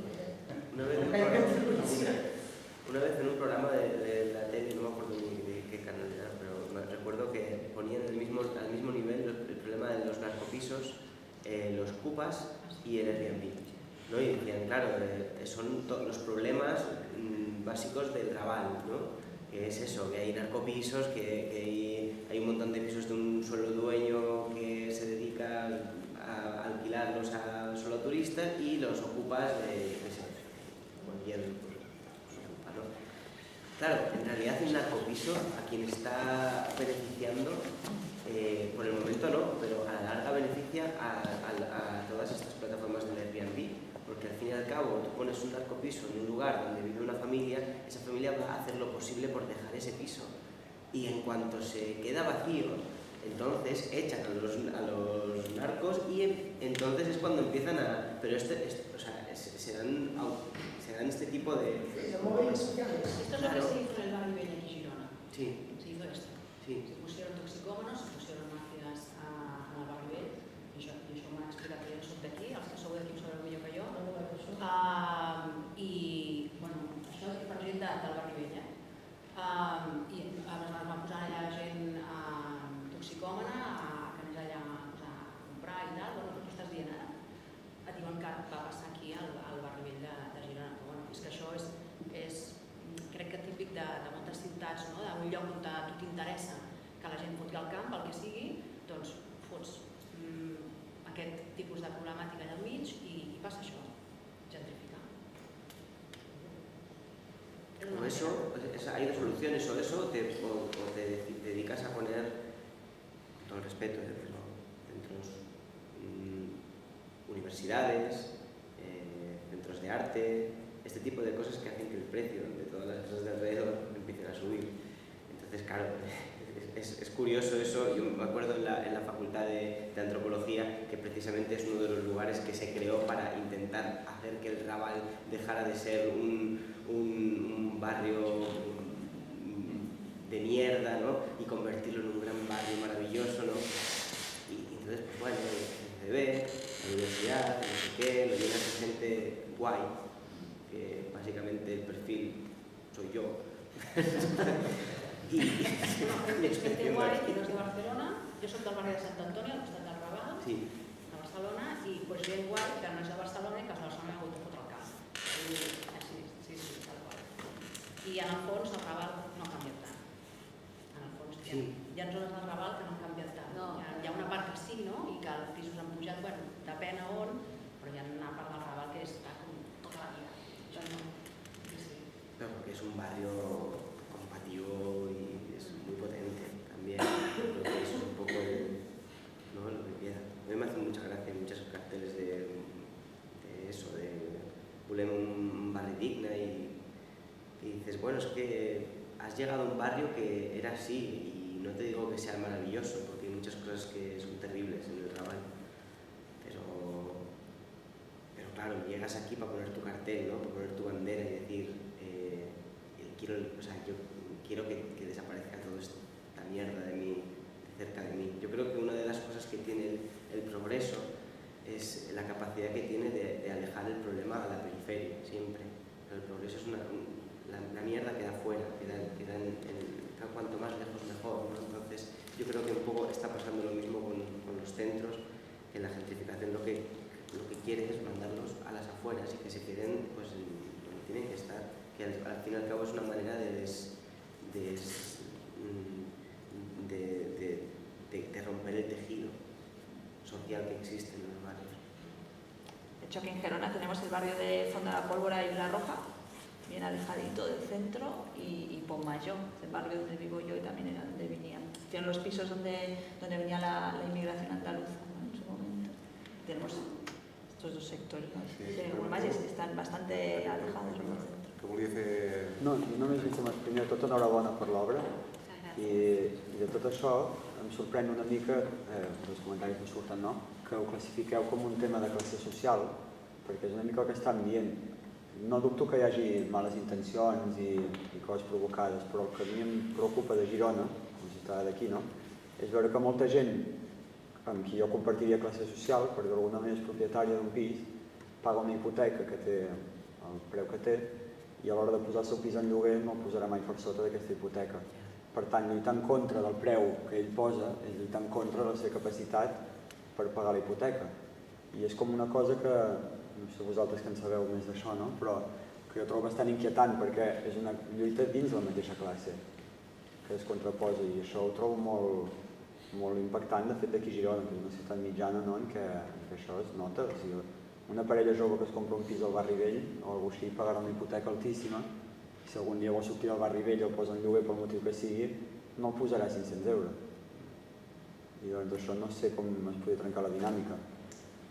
Una vez en un programa de la tele, no me acuerdo ni de qué canal era, pero me recuerdo que ponían al mismo nivel el problema de los narcopisos, los cupas y el Airbnb, ¿no? Y decían, claro, son los problemas básicos del Raval, ¿no? Que es eso, que hay narcopisos, que hay un montón de pisos de un solo dueño que se dedica a alquilarlos a solo turistas y los ocupas de cualquier ocupa, ¿no? Claro, en realidad el narcopiso a quien está beneficiando, por el momento no, pero a la larga beneficia a todas estas plataformas del Airbnb, porque al fin y al cabo tú pones un narcopiso en un lugar donde vive una familia, esa familia va a hacer lo posible por dejar ese piso. Y en cuanto se queda vacío, entonces echan a los narcos y entonces es cuando empiezan a... Pero se dan este tipo de... Esto es lo que se hizo en el barrio Bella en Girona. Sí. Se hizo esto. Sí. Se pusieron toxicómanos, se pusieron máquinas al barrio Bell, i això m'han explicat que jo no soc d'aquí, els que sou d'aquí ho sabeu millor que jo. I, bueno, això és per gent del barri Bell, I es van posar allà gent toxicòmana, que anés allà a comprar i tal, bueno, tu estàs dient, et diuen que va passar aquí al barri Bell de Girona. Però, bueno, és que això és crec que típic de moltes ciutats, no? D'un lloc on a tu t'interessa que la gent foti al camp, el que sigui, doncs fots aquest tipus de problemàtica allà al mig i passa això, gentrificar. O eso, hay dos soluciones, o eso, o te dedicas a poner, con todo el respeto, centros, universidades, centros de arte, este tipo de cosas que hacen que el precio de todas las cosas de alrededor empiecen a subir. Entonces, claro, es curioso eso. Yo me acuerdo en la facultad de antropología que precisamente es uno de los lugares que se creó para intentar hacer que el Raval dejara de ser un barrio de mierda, ¿no? Y convertirlo en un gran barrio maravilloso, ¿no? Y entonces, pues bueno, el CCB, la universidad, no sé qué, lo llenas de gente guay, que básicamente el perfil soy yo. Mi experiencia guay, que no és de Barcelona, jo soc del barri de Sant Antoni, al costat del Raval, sí. A Barcelona, i pues, gent guai que no és de Barcelona i que els de Barcelona ha hagut de fotre el cap. Sí, tal qual. I en el fons el Raval no ha canviat tant. En el fons hi ha zones del Raval que no han canviat tant. Hi ha una part que sí, no? I que els pisos han pujat, bueno, depèn a on, però hi ha una part del Raval que està com tota la vida. Això no. Sí. Pero porque es un barrio combativo y es muy potente también. Creo que eso es un poco lo que queda. A mí me hacen mucha gracia muchos carteles de eso, de volem un barri digne y dices, bueno, es que has llegado a un barrio que era así y no te digo que sea maravilloso porque hay muchas cosas que son terribles en el Raval, pero claro, llegas aquí para poner tu cartel, ¿no? Para poner tu bandera y decir yo quiero que desaparezca toda esta mierda de cerca de mí. Yo creo que una de las cosas que tiene el progreso es la capacidad que tiene de alejar el problema a la periferia, siempre. Pero el progreso es la mierda queda fuera, cuanto más lejos mejor, ¿no? Entonces yo creo que un poco está pasando lo mismo con los centros, que la gentrificación lo que quiere es mandarlos a las afueras y que se queden pues donde tienen que estar, que al fin y al cabo es una manera de romper el tejido social que existe en los barrios. De hecho, aquí en Gerona tenemos el barrio de Fondo de la Pólvora y La Roja, bien alejadito del centro, y Pontmayor, el barrio donde vivo yo y también era donde venían. Tienen los pisos donde venía la inmigración andaluza, ¿no? En su momento. Tenemos estos dos sectors, no? Estan bastant alejades del centre. Que volia fer... No, només vull fer primer tot enhorabona per l'obra i de tot això em sorprèn una mica, els comentaris que surten, no? Que ho classifiqueu com un tema de classe social, perquè és una mica el que estan dient. No dubto que hi hagi males intencions i coses provocades, però el que a mi em preocupa de Girona, com si estava d'aquí, no? És veure que molta gent amb qui jo compartiria classe social, perquè d'alguna manera és propietària d'un pis, paga una hipoteca que té el preu que té i a l'hora de posar el seu pis en lloguer no el posarà mai per sota d'aquesta hipoteca. Per tant, lluitar en contra del preu que ell posa és lluitar en contra de la seva capacitat per pagar la hipoteca. I és com una cosa que, no sé vosaltres que en sabeu més d'això, no? Però que jo trobo bastant inquietant perquè és una lluita dins la mateixa classe que es contraposa i això ho trobo molt impactant. De fet, d'aquí a Girona, que és una ciutat mitjana, no? en què això es nota. O sigui, una parella jove que es compra un pis al barri vell o alguna cosa així pagarà una hipoteca altíssima Si algun dia vol sortir al barri vell o posa en lloguer pel motiu que sigui, no el posarà 500 euros. I doncs això no sé com es podria trencar la dinàmica.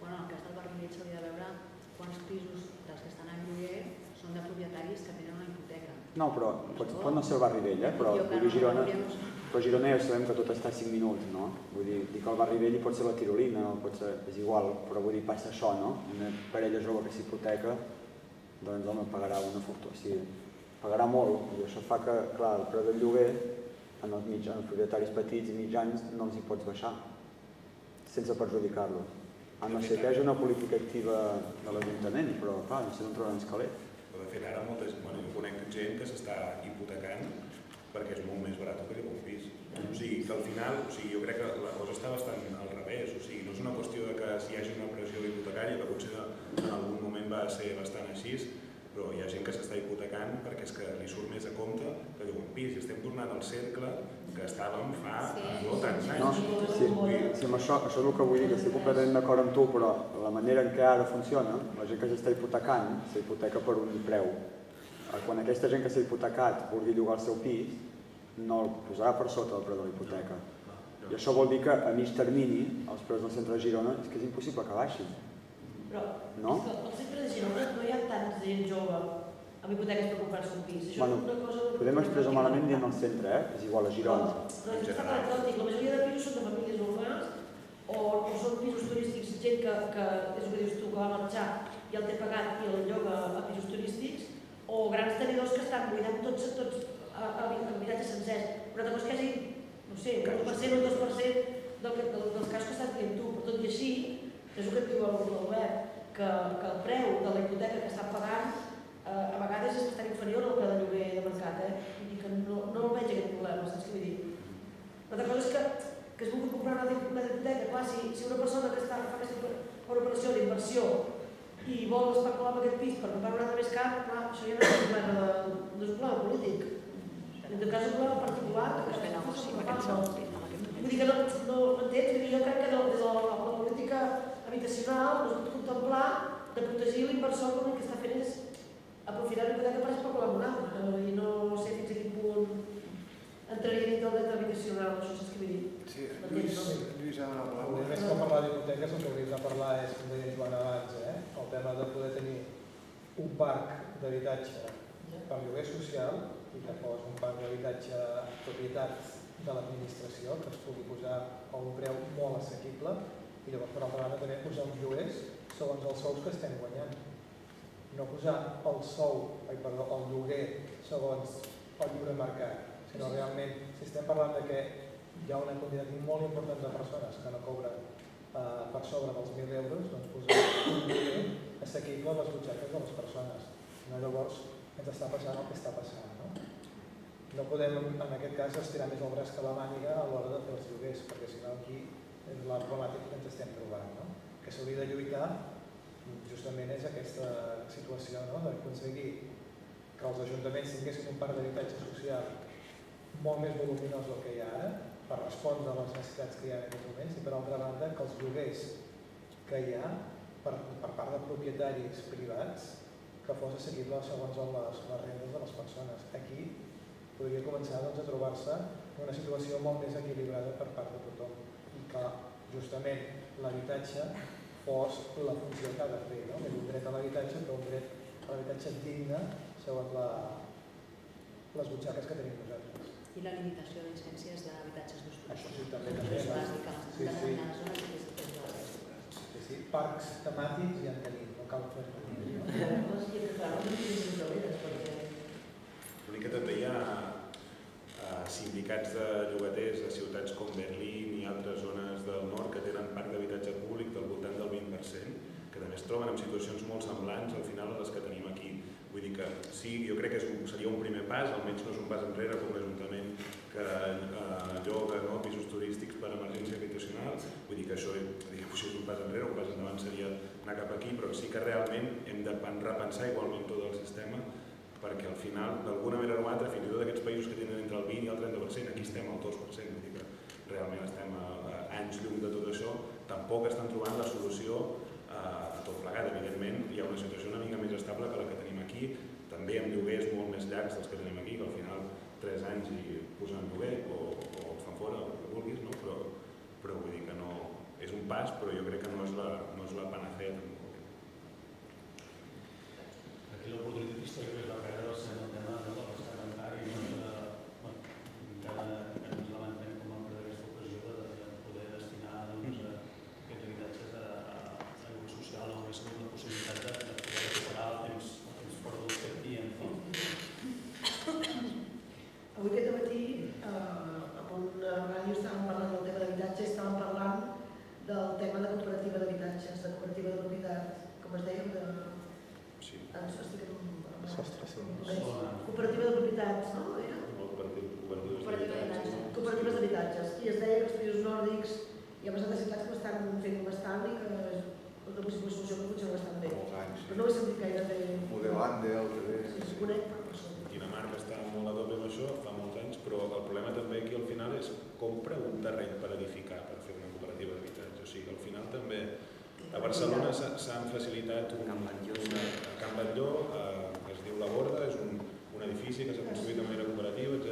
Bueno, en el cas del barri vell s'hauria de veure quants pisos dels que estan en lloguer són de propietaris que tenen una hipoteca. No, però pot no ser el barri vell, però Girona ja sabem que tot està a 5 minuts, no? Vull dir que el barri vell pot ser la Tirolina, pot ser, és igual, però vull dir, passa això, no? Una parella jove que s'hipoteca, doncs home, pagarà una fortuna, sí, pagarà molt, i això fa que, clar, el preu del lloguer en els propietaris petits i mitjans no els hi pots baixar, sense perjudicar-los. A no ser que hi hagi una política activa de l'Ajuntament, però clar, no sé on trobaran escalet. Però de fet ara jo conec gent que s'està hipotecant perquè és molt més barat que llogar un pis. O sigui, que al final, jo crec que la cosa està bastant al revés. O sigui, no és una qüestió de que si hi hagi una pressió hipotecària, que potser en algun moment va ser bastant així, però hi ha gent que s'està hipotecant perquè és que li surt més a compte que llogar un pis. I estem tornant al cercle que estàvem fa no tants anys. Sí, amb això és el que vull dir, que estic completament d'acord amb tu, però la manera en què ara funciona, la gent que s'està hipotecant, s'hipoteca per un preu. Quan aquesta gent que s'ha hipotecat vulgui llogar el seu pis, no el posarà per sota del preu de la hipoteca. I això vol dir que a mig termini els preus del centre de Girona és que és impossible que baixin. Però no? És que al centre de Girona no hi ha tants gent jove amb hipoteques per comprar-se un pis. Bueno, podem expressar malament dient el centre, és igual a Girona. Però és bastant anecdòtic. La majoria de pisos són de famílies normals o són pisos turístics, gent que és el que dius tu, que va marxar i el té pagat i el lloga a pisos turístics, o grans tenidors que estan buidant tots habitatges sencers. Però una cosa que hi hagi, no sé, un 1% o un 2% dels casos que estàs dient tu, però tot i així, és el que et diu l'Albert, que el preu de la hipoteca que estan pagant a vegades és bastant inferior al preu de lloguer de mercat, Vull dir que no veig aquest problema, saps què vull dir? L'altra cosa és que es vulgui comprar una hipoteca, clar, si una persona que fa aquesta operació d'inversió i vol especular amb aquest pis per comprar un altre més car, clar, això ja no és un problema polític. En tot cas és un problema particular que es negoci amb aquest sentit. Vull dir que no entens, jo crec que des de la política habitacional no es pot contemplar de protegir l'inversor que l'únic que està fent és aprofitar la hipoteca per especular amb un altre. I no sé fins a quin punt entraria dins del dret habitacional, això saps què vull dir? Sí, Lluís ha parlat. Més que parlar d'hipoteques, el que hauríem de parlar és, com deia Joan abans, el tema de poder tenir un parc d'habitatge per lloguer social i que fos un parc d'habitatge propietat de l'administració que es pugui posar a un preu molt assequible i llavors per altra banda també posar uns lloguers segons els sous que estem guanyant. No posar el lloguer segons el lliure mercat, sinó realment, si estem parlant de que hi ha una quantitat molt important de persones que no cobren per sobre dels 1.000 euros, doncs posar un lloguer assequible a les butxaques de les persones. Llavors ens està passant el que està passant. No podem, en aquest cas, estirar més el braç que la màniga a l'hora de fer els lloguers, perquè si no aquí és la problemàtica que ens estem trobant. Que s'hauria de lluitar justament és aquesta situació d'aconseguir que els ajuntaments tinguessin un parc d'habitatge social molt més voluminós del que hi ha ara, per respondre a les necessitats que hi ha en aquests moments, i per altra banda que els lloguers que hi ha per part de propietaris privats que fos assequible segons les rendes de les persones. Aquí podria començar a trobar-se una situació molt més equilibrada per part de tothom i que justament l'habitatge fos la funció que ha de fer, més un dret a l'habitatge que un dret a l'habitatge digne segons les butxaques que tenim nosaltres. I la limitació de llicències d'habitatges d'ús turístic. Això sí, també. És bàsic a les determinades zones i és Sí, parcs temàtics ja en tenim, no cal fer res. L'únic que també hi ha sindicats de llogaters de ciutats com Berlín i altres zones del nord que tenen parc d'habitatge públic del voltant del 20%, que també es troben en situacions molt semblants al final a les que tenim aquí. Vull dir que sí, jo crec que seria un primer pas, almenys no és un pas enrere com l'Ajuntament que lloga pisos turístics per emergència habitacional. Vull dir que això és un pas enrere, un pas endavant seria anar cap aquí, però sí que realment hem de repensar igualment tot el sistema perquè al final, d'alguna manera o altra, fins i tot aquests països que tenen entre el 20 i el 30%, aquí estem al 2%, vull dir que realment estem a anys llum de tot això, tampoc estan trobant la solució a tot plegat. Evidentment, hi ha una situació una mica més estable que la que tenim aquí, també amb lloguers molt més llargs dels que tenim aquí, que al final 3 anys i posen en lloguer o els fan fora, o el que vulguis, no? Però vull dir que no... És un pas, però jo crec que no és la panacea tampoc. Aquí l'oportunitat històrica és la que deu ser el tema del rescat bancari, que ens lamentem com a perdre aquesta ocasió de poder destinar aquests habitatges a lloguer social, o hagués sigut la possibilitat de poder recuperar el temps perdut que havien. Avui aquest matí, amb una ràdio estàvem parlant del tema d'habitatge, estàvem parlant del tema de cooperativa d'habitatges, de cooperativa de propietat, com es deia, cooperativa de propietats, no? Cooperatives d'habitatges. I es deia que els països nòrdics hi ha bastants ciutats que estan fent bastant i que és una possible solució que funciona bastant bé. Però no ho he sentit gaire bé. Model Andel, també. Es conec per persona. Dinamarca està molt a tope amb això, fa molts anys, però el problema també aquí al final és compra un terreny per edificar, per fer una cooperativa d'habitatge. O sigui, al final també a Barcelona s'han facilitat un Can Batlló, es diu La Borda, és un edifici que s'ha construït de manera cooperativa, etc.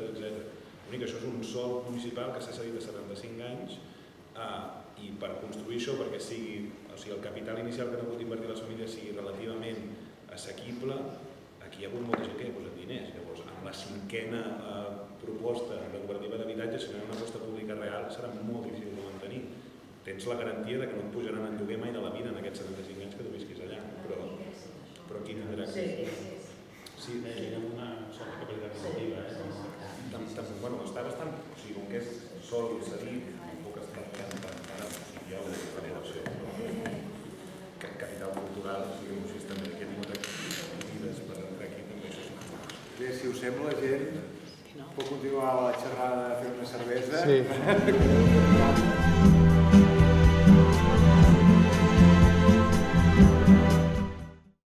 L'únic que això és un sòl municipal que s'ha cedit a 75 anys i per construir això, perquè sigui, o sigui, el capital inicial que no pot invertir les famílies sigui relativament assequible, aquí hi ha hagut molta gent que hi ha posat diners. Llavors, amb la 5a proposta de cooperativa d'habitatge, si no hi ha una aposta pública real, serà molt difícil de mantenir. Tens la garantia de que no et pujaran en lloguer mai de la vida en aquests 75 anys que tu visquis allà, però aquí tindrà que... Sí, tenim una certa capacitat cognitiva. Bueno, està bastant... O sigui, com que és sol cedit, puc estar tan... Hi ha una federació, capital cultural, diguem-ho així, també, que he tingut activitats per entrar aquí, també això és una... Bé, si us sembla, gent, puc continuar la xerrada a fer una cervesa? Sí.